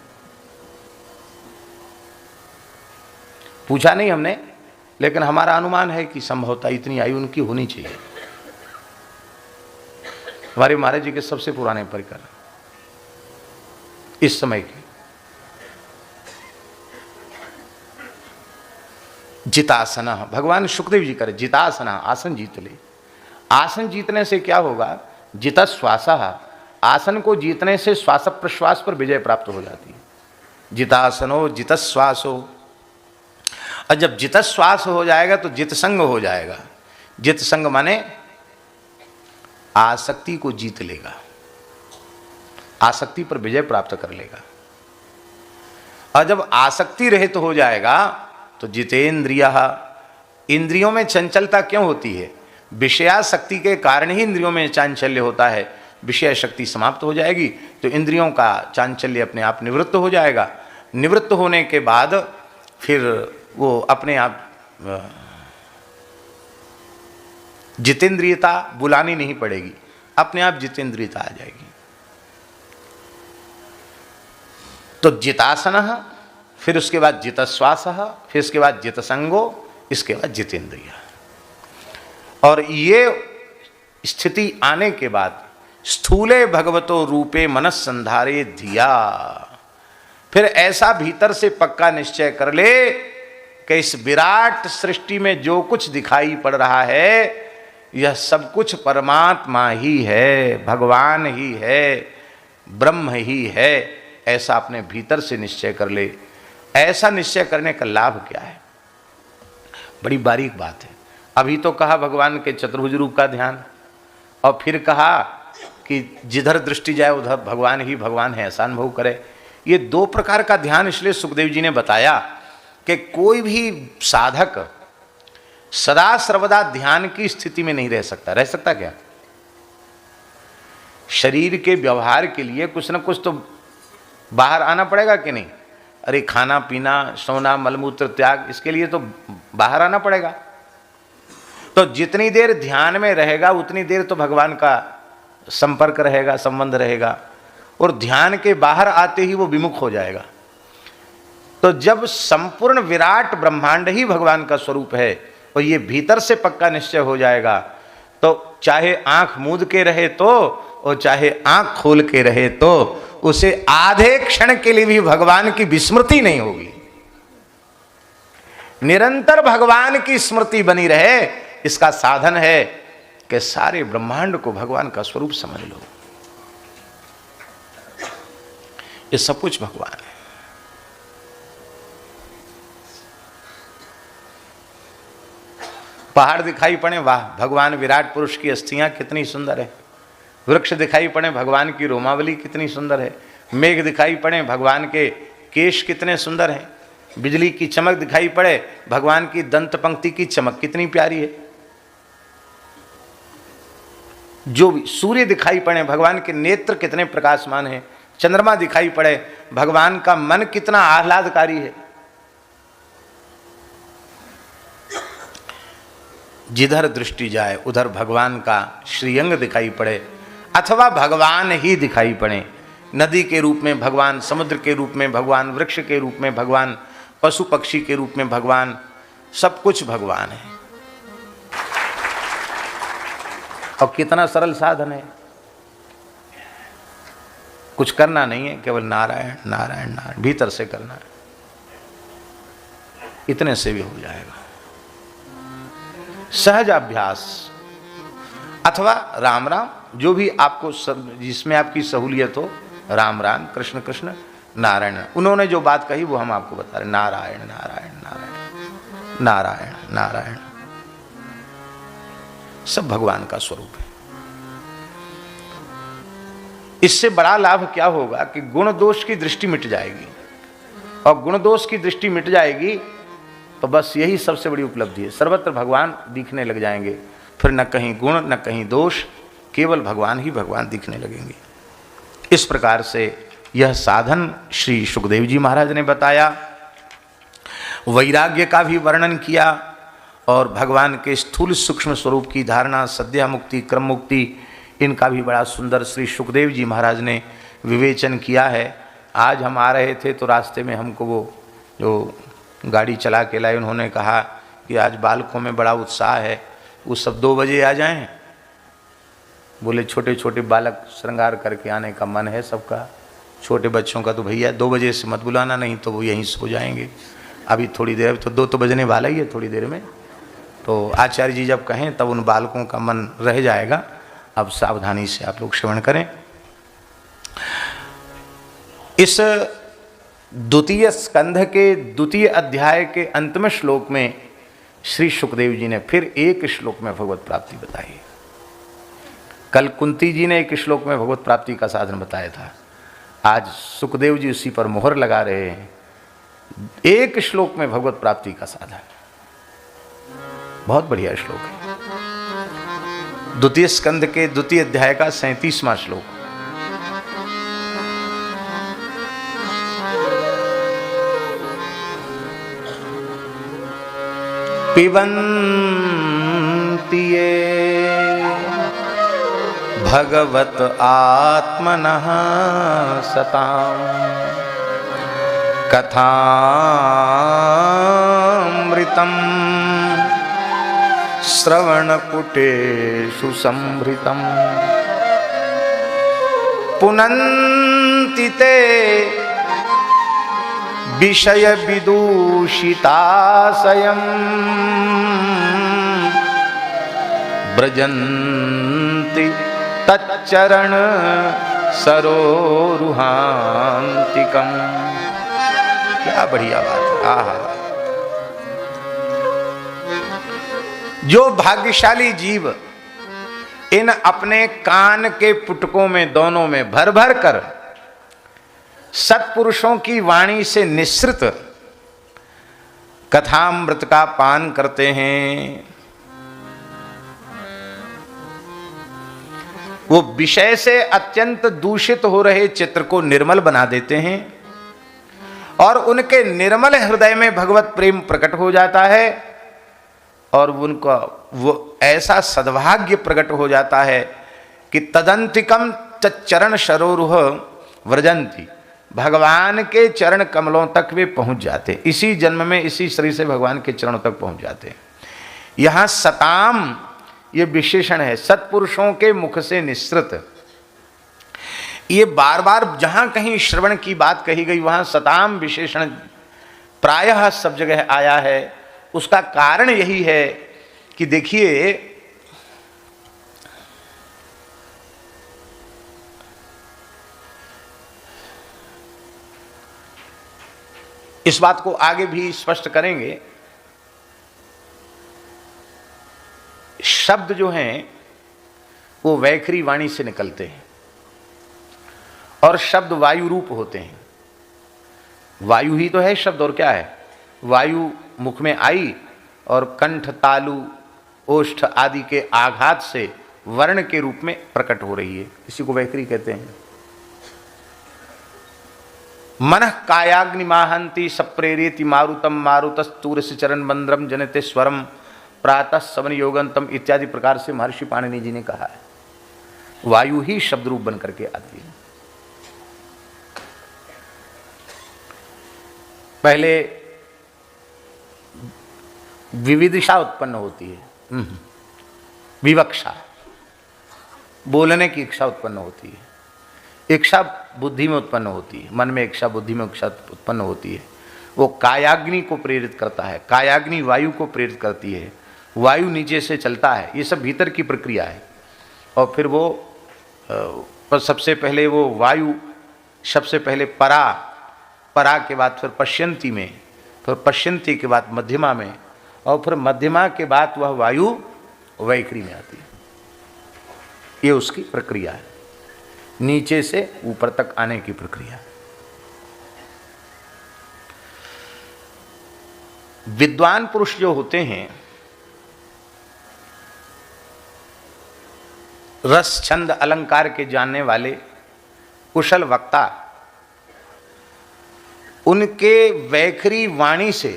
Speaker 1: पूछा नहीं हमने, लेकिन हमारा अनुमान है कि संभवतः इतनी आयु उनकी होनी चाहिए। हमारे महाराज जी के सबसे पुराने परिकर इस समय के। जितासना, भगवान सुखदेव जी करे जितासना, आसन जीत ले। आसन जीतने से क्या होगा? जित श्वास, आसन को जीतने से श्वास प्रश्वास पर विजय प्राप्त हो जाती है। जितासनो जित श्वासो, और जब जित श्वास हो जाएगा तो जित संग हो जाएगा। जित संग माने आसक्ति को जीत लेगा, आसक्ति पर विजय प्राप्त कर लेगा। और जब आसक्ति रहित तो हो जाएगा तो जितेंद्रिय, इंद्रियों में चंचलता क्यों होती है? विषयाशक्ति के कारण ही इंद्रियों में चांचल्य होता है। विषय शक्ति समाप्त हो जाएगी तो इंद्रियों का चांचल्य अपने आप निवृत्त हो जाएगा। निवृत्त होने के बाद फिर वो अपने आप जितेंद्रियता बुलानी नहीं पड़ेगी, अपने आप जितेंद्रियता आ जाएगी। तो जितासन, फिर उसके बाद जित श्वास, फिर उसके बाद जित संगो, इसके बाद जितेंद्रिय। और ये स्थिति आने के बाद स्थूले भगवतो रूपे मनस संधारे धिया, फिर ऐसा भीतर से पक्का निश्चय कर ले कि इस विराट सृष्टि में जो कुछ दिखाई पड़ रहा है यह सब कुछ परमात्मा ही है, भगवान ही है, ब्रह्म ही है। ऐसा अपने भीतर से निश्चय कर ले। ऐसा निश्चय करने का लाभ क्या है? बड़ी बारीक बात है। अभी तो कहा भगवान के चतुर्भुज रूप का ध्यान, और फिर कहा कि जिधर दृष्टि जाए उधर भगवान ही भगवान है ऐसा अनुभव करे। ये दो प्रकार का ध्यान इसलिए सुखदेव जी ने बताया कि कोई भी साधक सदा सर्वदा ध्यान की स्थिति में नहीं रह सकता। रह सकता क्या? शरीर के व्यवहार के लिए कुछ न कुछ तो बाहर आना पड़ेगा कि नहीं? अरे खाना पीना, सोना, मलमूत्र त्याग, इसके लिए तो बाहर आना पड़ेगा। तो जितनी देर ध्यान में रहेगा उतनी देर तो भगवान का संपर्क रहेगा, संबंध रहेगा, और ध्यान के बाहर आते ही वो विमुख हो जाएगा। तो जब संपूर्ण विराट ब्रह्मांड ही भगवान का स्वरूप है और ये भीतर से पक्का निश्चय हो जाएगा, तो चाहे आंख मूंद के रहे तो और चाहे आंख खोल के रहे तो उसे आधे क्षण के लिए भी भगवान की विस्मृति नहीं होगी। निरंतर भगवान की स्मृति बनी रहे, इसका साधन है कि सारे ब्रह्मांड को भगवान का स्वरूप समझ लो। ये सब कुछ भगवान है। पहाड़ दिखाई पड़े, वाह भगवान विराट पुरुष की अस्थियां कितनी सुंदर है। वृक्ष दिखाई पड़े, भगवान की रोमावली कितनी सुंदर है। मेघ दिखाई पड़े, भगवान के केश कितने सुंदर हैं। बिजली की चमक दिखाई पड़े, भगवान की दंत पंक्ति की चमक कितनी प्यारी है। जो भी सूर्य दिखाई पड़े, भगवान के नेत्र कितने प्रकाशमान हैं। चंद्रमा दिखाई पड़े, भगवान का मन कितना आह्लादकारी है। जिधर दृष्टि जाए उधर भगवान का श्रीअंग दिखाई पड़े अथवा भगवान ही दिखाई पड़े। नदी के रूप में भगवान, समुद्र के रूप में भगवान, वृक्ष के रूप में भगवान, पशु पक्षी के रूप में भगवान, सब कुछ भगवान है। और कितना सरल साधन है, कुछ करना नहीं है, केवल नारायण नारायण नारायण भीतर से करना है, इतने से भी हो जाएगा। सहज अभ्यास अथवा राम राम, जो भी आपको जिसमें आपकी सहूलियत हो, राम राम, कृष्ण कृष्ण, नारायण। उन्होंने जो बात कही वो हम आपको बता रहे, नारायण नारायण नारायण नारायण नारायण, सब भगवान का स्वरूप है। इससे बड़ा लाभ क्या होगा कि गुण दोष की दृष्टि मिट जाएगी, और गुण दोष की दृष्टि मिट जाएगी तो बस यही सबसे बड़ी उपलब्धि है। सर्वत्र भगवान दिखने लग जाएंगे, फिर न कहीं गुण न कहीं दोष, केवल भगवान ही भगवान दिखने लगेंगे। इस प्रकार से यह साधन श्री सुखदेव जी महाराज ने बताया। वैराग्य का भी वर्णन किया और भगवान के स्थूल सूक्ष्म स्वरूप की धारणा, सद्या मुक्ति, क्रम मुक्ति, इनका भी बड़ा सुंदर श्री सुखदेव जी महाराज ने विवेचन किया है। आज हम आ रहे थे तो रास्ते में हमको वो जो गाड़ी चला के लाए, उन्होंने कहा कि आज बालकों में बड़ा उत्साह है, वो सब 2 बजे आ जाएं। बोले छोटे छोटे बालक श्रृंगार करके आने का मन है सबका, छोटे बच्चों का तो भैया 2 बजे से मत बुलाना, नहीं तो वो यहीं सो जाएंगे। अभी थोड़ी देर, तो 2 तो बजने वाला ही है थोड़ी देर में, तो आचार्य जी जब कहें तब उन बालकों का मन रह जाएगा। अब सावधानी से आप लोग श्रवण करें। इस द्वितीय स्कंध के द्वितीय अध्याय के अंतिम श्लोक में श्री सुखदेव जी ने फिर एक श्लोक में भगवत प्राप्ति बताई। कल कुंती जी ने एक श्लोक में भगवत प्राप्ति का साधन बताया था, आज सुखदेव जी उसी पर मोहर लगा रहे हैं। एक श्लोक में भगवत प्राप्ति का साधन, बहुत बढ़िया श्लोक है। द्वितीय स्कंध के द्वितीय अध्याय का 37वां श्लोक। पिबन्ति ये भगवत आत्मनः सताम् कथामृतम् श्रवणपुटेषु संभृतम् पुनन्ति ते विषय विदूषिताशयम् ब्रजन्ति तच्चरण सरोरुहान्तिकम्। क्या बढ़िया बात है। आहा, जो भाग्यशाली जीव इन अपने कान के पुटकों में दोनों में भर भर कर सत्पुरुषों की वाणी से निःसृत कथामृत का पान करते हैं, वो विषय से अत्यंत दूषित हो रहे चित्र को निर्मल बना देते हैं और उनके निर्मल हृदय में भगवत प्रेम प्रकट हो जाता है और उनका वो ऐसा सद्भाग्य प्रकट हो जाता है कि तदंतिकम चरण सरोरुह व्रजंती, भगवान के चरण कमलों तक वे पहुंच जाते, इसी जन्म में इसी शरीर से भगवान के चरणों तक पहुंच जाते। यहां सताम ये विशेषण है, सत्पुरुषों के मुख से निःसृत। ये बार बार जहां कहीं श्रवण की बात कही गई वहां सताम विशेषण प्रायः सब जगह आया है। उसका कारण यही है कि देखिए, इस बात को आगे भी स्पष्ट करेंगे। शब्द जो हैं वो वैखरी वाणी से निकलते हैं और शब्द वायु रूप होते हैं। वायु ही तो है शब्द, और क्या है? वायु मुख में आई और कंठ, तालु, ओष्ठ आदि के आघात से वर्ण के रूप में प्रकट हो रही है, इसी को वैखरी कहते हैं। मनः कायाग्नि माहंती सप्रेरेति मारुतम मारुतस्तूरस्य चरण बंद्रम जनते स्वरम प्रातः सवन योगंतम इत्यादि प्रकार से महर्षि पाणिनि जी ने कहा है। वायु ही शब्द रूप बन करके आती है। पहले विविदिशा उत्पन्न होती है, विवक्षा, बोलने की इच्छा उत्पन्न होती है। इच्छा बुद्धि में उत्पन्न होती है, मन में इच्छा, बुद्धि में इच्छा उत्पन्न होती है। वो कायाग्नि को प्रेरित करता है, कायाग्नि वायु को प्रेरित करती है, वायु नीचे से चलता है। ये सब भीतर की प्रक्रिया है। और फिर वो सबसे पहले वो वायु, सबसे पहले परा, परा के बाद फिर पश्यंती में, फिर पश्यंती के बाद मध्यमा में, और फिर मध्यमा के बाद वह वायु वैखरी में आती है। ये उसकी प्रक्रिया है, नीचे से ऊपर तक आने की प्रक्रिया। विद्वान पुरुष जो होते हैं, रस छंद अलंकार के जानने वाले कुशल वक्ता, उनके वैखरी वाणी से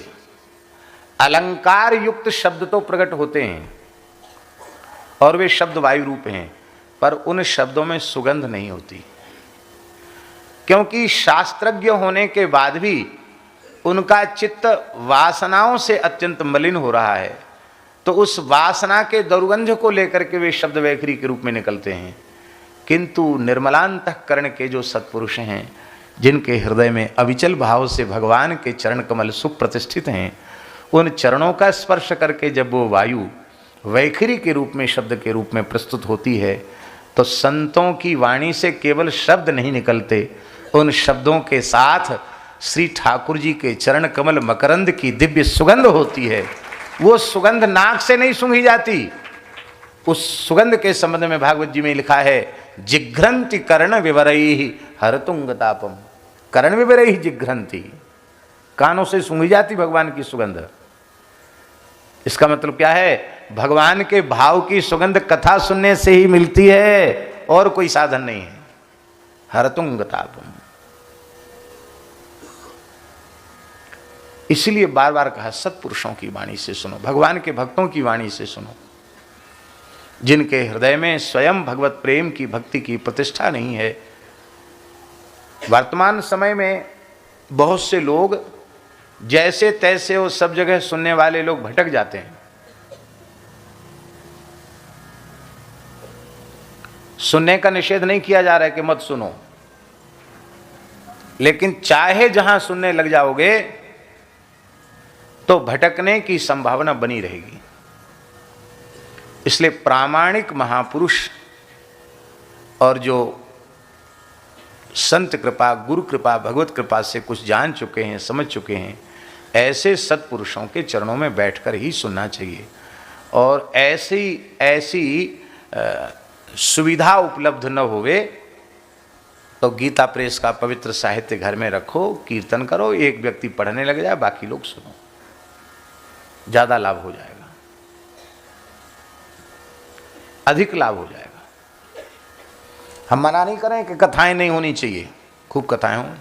Speaker 1: अलंकार युक्त शब्द तो प्रकट होते हैं और वे शब्द वायु रूप हैं, पर उन शब्दों में सुगंध नहीं होती, क्योंकि शास्त्रज्ञ होने के बाद भी उनका चित्त वासनाओं से अत्यंत मलिन हो रहा है। तो उस वासना के दुर्गंध को लेकर के वे शब्द वैखरी के रूप में निकलते हैं। किंतु निर्मलांतःकरण के जो सत्पुरुष हैं, जिनके हृदय में अविचल भाव से भगवान के चरण कमल सुप्रतिष्ठित हैं, उन चरणों का स्पर्श करके जब वो वायु वैखरी के रूप में, शब्द के रूप में प्रस्तुत होती है, तो संतों की वाणी से केवल शब्द नहीं निकलते, उन शब्दों के साथ श्री ठाकुर जी के चरण कमल मकरंद की दिव्य सुगंध होती है। वो सुगंध नाक से नहीं सूंघी जाती। उस सुगंध के संबंध में भागवत जी में लिखा है, जिघ्रंति कर्ण विवरैहि हरतुंगतापम। कर्ण विवरैहि जिघ्रंति, कानों से सूंघी जाती भगवान की सुगंध। इसका मतलब क्या है? भगवान के भाव की सुगंध कथा सुनने से ही मिलती है, और कोई साधन नहीं है। हरतुंगतापम। इसलिए बार बार कहा, सत्पुरुषों की वाणी से सुनो, भगवान के भक्तों की वाणी से सुनो, जिनके हृदय में स्वयं भगवत प्रेम की, भक्ति की प्रतिष्ठा नहीं है। वर्तमान समय में बहुत से लोग जैसे तैसे वो सब जगह सुनने वाले लोग भटक जाते हैं। सुनने का निषेध नहीं किया जा रहा है कि मत सुनो, लेकिन चाहे जहां सुनने लग जाओगे तो भटकने की संभावना बनी रहेगी। इसलिए प्रामाणिक महापुरुष और जो संत कृपा, गुरु कृपा, भगवत कृपा से कुछ जान चुके हैं, समझ चुके हैं, ऐसे सत्पुरुषों के चरणों में बैठकर ही सुनना चाहिए। और ऐसी ऐसी सुविधा उपलब्ध न होवे तो गीता प्रेस का पवित्र साहित्य घर में रखो, कीर्तन करो, एक व्यक्ति पढ़ने लग जाए, बाकी लोग सुनो, ज्यादा लाभ हो जाएगा, अधिक लाभ हो जाएगा। हम मना नहीं करें कि कथाएं नहीं होनी चाहिए, खूब कथाएं हों,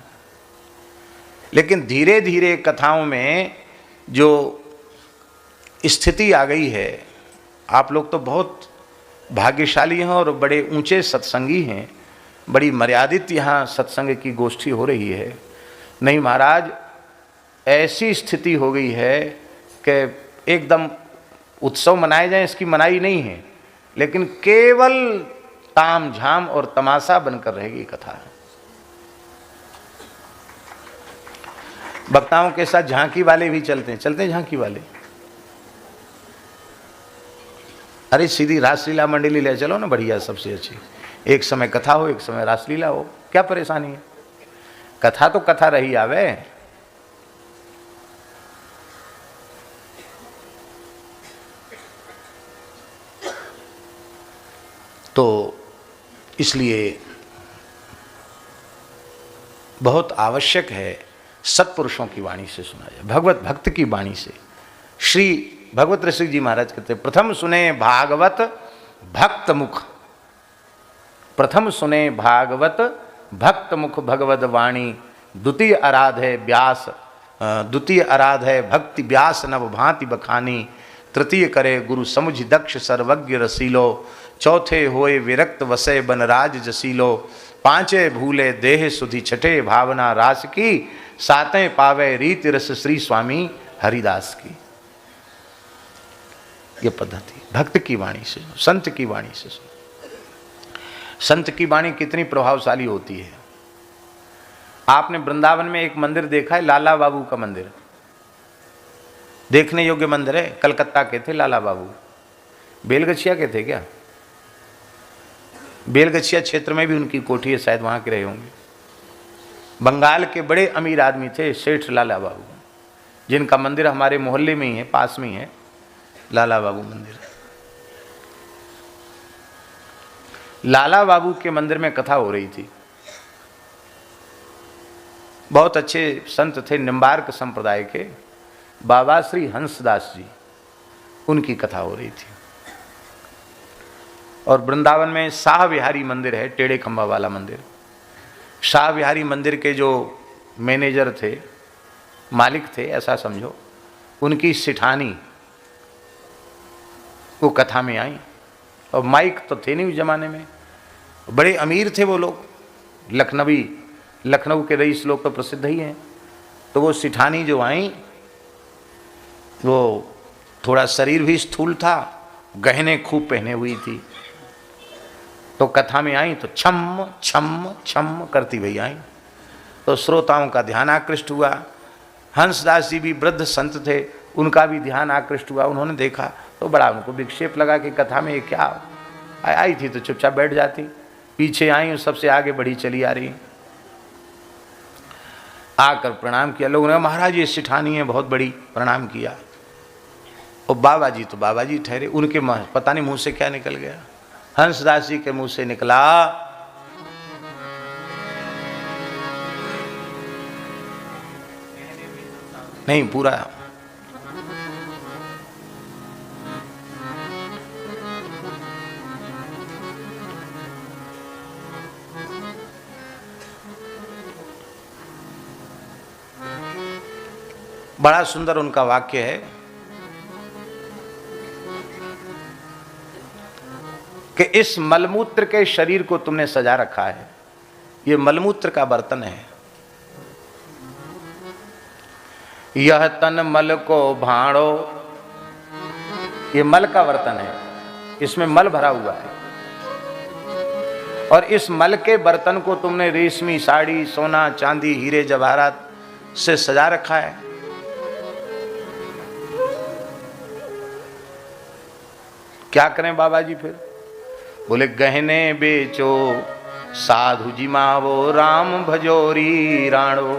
Speaker 1: लेकिन धीरे धीरे कथाओं में जो स्थिति आ गई है, आप लोग तो बहुत भाग्यशाली हैं और बड़े ऊंचे सत्संगी हैं, बड़ी मर्यादित यहाँ सत्संग की गोष्ठी हो रही है। नहीं महाराज, ऐसी स्थिति हो गई है कि एकदम उत्सव मनाए जाएं, इसकी मनाई नहीं है, लेकिन केवल ताम झाम और तमाशा बनकर रहेगी कथा। वक्ताओं के साथ झांकी वाले भी चलते हैं झांकी वाले। अरे सीधी रासलीला मंडली ले चलो ना, बढ़िया, सबसे अच्छी। एक समय कथा हो, एक समय रासलीला हो, क्या परेशानी है? कथा तो कथा रही आवे। तो इसलिए बहुत आवश्यक है सत्पुरुषों की वाणी से सुना जाए, भगवत भक्त की वाणी से। श्री भगवत ऋषि जी महाराज कहते, प्रथम सुने भागवत भक्त मुख, प्रथम सुने भागवत भक्त मुख भगवद वाणी, द्वितीय आराध है व्यास, द्वितीय आराध है भक्ति व्यास नव भांति बखानी, तृतीय करे गुरु समुझ दक्ष सर्वज्ञ रसीलो, चौथे होए विरक्त वसे बनराज जसीलो, पांचे भूले देह सुधि, छठे भावना रास की, सातें पावे रीत रस श्री स्वामी हरिदास की। ये पद्धति भक्त की वाणी से, संत की वाणी से। संत की वाणी कितनी प्रभावशाली होती है। आपने वृंदावन में एक मंदिर देखा है, लाला बाबू का मंदिर, देखने योग्य मंदिर है। कलकत्ता के थे लाला बाबू, बेलगछिया के थे क्या? बेलगछिया क्षेत्र में भी उनकी कोठी है, शायद वहां के रहे होंगे। बंगाल के बड़े अमीर आदमी थे सेठ लाला बाबू, जिनका मंदिर हमारे मोहल्ले में ही है, पास में ही है लाला बाबू मंदिर। लाला बाबू के मंदिर में कथा हो रही थी। बहुत अच्छे संत थे, निम्बार्क संप्रदाय के बाबा श्री हंसदास जी, उनकी कथा हो रही थी। और वृंदावन में शाह विहारी मंदिर है, टेढ़े खंभा वाला मंदिर। शाह विहारी मंदिर के जो मैनेजर थे, मालिक थे ऐसा समझो, उनकी सिठानी वो कथा में आई। और माइक तो थे नहीं उस जमाने में, बड़े अमीर थे वो लोग, लखनऊ के रईस लोग तो प्रसिद्ध ही हैं। तो वो सिठानी जो आई, वो थोड़ा शरीर भी स्थूल था, गहने खूब पहने हुई थी। तो कथा में आई तो छम छम छम करती हुई आई, तो श्रोताओं का ध्यान आकृष्ट हुआ। हंसदास जी भी वृद्ध संत थे, उनका भी ध्यान आकृष्ट हुआ। उन्होंने देखा तो बड़ा उनको विक्षेप लगा कि कथा में ये क्या। आई थी तो चुपचाप बैठ जाती, पीछे आई और सबसे आगे बढ़ी चली आ रही। आकर प्रणाम किया, लोगों ने महाराज ये सिठानी है बहुत बड़ी, प्रणाम किया। और बाबा जी तो बाबा जी ठहरे, उनके पता नहीं मुंह से क्या निकल गया। हंसदास जी के मुंह से निकला, नहीं पूरा, बड़ा सुंदर उनका वाक्य है कि इस मलमूत्र के शरीर को तुमने सजा रखा है, ये मलमूत्र का बर्तन है। यह तन मल को भाड़ो, ये मल का बर्तन है, इसमें मल भरा हुआ है। और इस मल के बर्तन को तुमने रेशमी साड़ी, सोना, चांदी, हीरे जवाहरात से सजा रखा है। क्या करें बाबा जी फिर? बोले गहने बेचो साधु जी मावो, राम भजोरी राणो।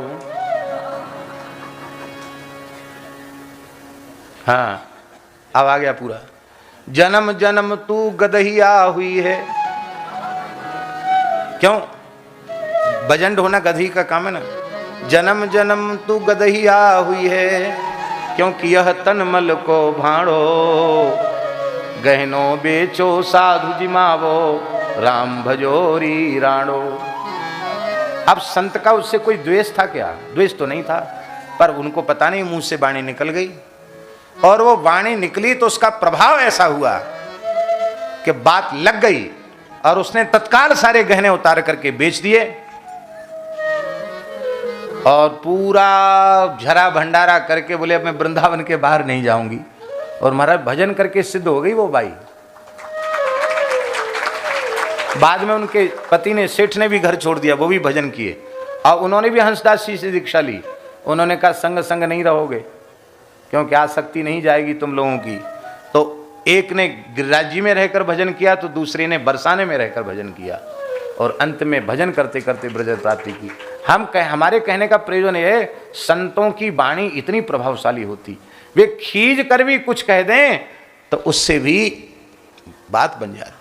Speaker 1: हाँ अब आ गया पूरा। जन्म जन्म तू गदहिया हुई है। क्यों? भजन ढोना गधी का काम है ना। जन्म जन्म तू गदहिया हुई है, क्योंकि यह तन मल को भाड़ो, गहनो बेचो साधु जिमावो, राम भजोरी राणो। अब संत का उससे कोई द्वेष था क्या? द्वेष तो नहीं था, पर उनको पता नहीं मुंह से वाणी निकल गई, और वो वाणी निकली तो उसका प्रभाव ऐसा हुआ कि बात लग गई, और उसने तत्काल सारे गहने उतार करके बेच दिए, और पूरा झरा भंडारा करके बोले अब मैं वृंदावन के बाहर नहीं जाऊंगी। और महाराज भजन करके सिद्ध हो गई वो बाई। बाद में उनके पति ने, सेठ ने भी घर छोड़ दिया, वो भी भजन किए, और उन्होंने भी हंसदास जी से दीक्षा ली। उन्होंने कहा संग संग नहीं रहोगे, क्योंकि आसक्ति नहीं जाएगी तुम लोगों की। तो एक ने गिरिराज जी में रहकर भजन किया, तो दूसरे ने बरसाने में रहकर भजन किया, और अंत में भजन करते करते ब्रज प्राप्ति की। हमारे कहने का प्रयोजन है, संतों की वाणी इतनी प्रभावशाली होती, वे खींच कर भी कुछ कह दें तो उससे भी बात बन जाती।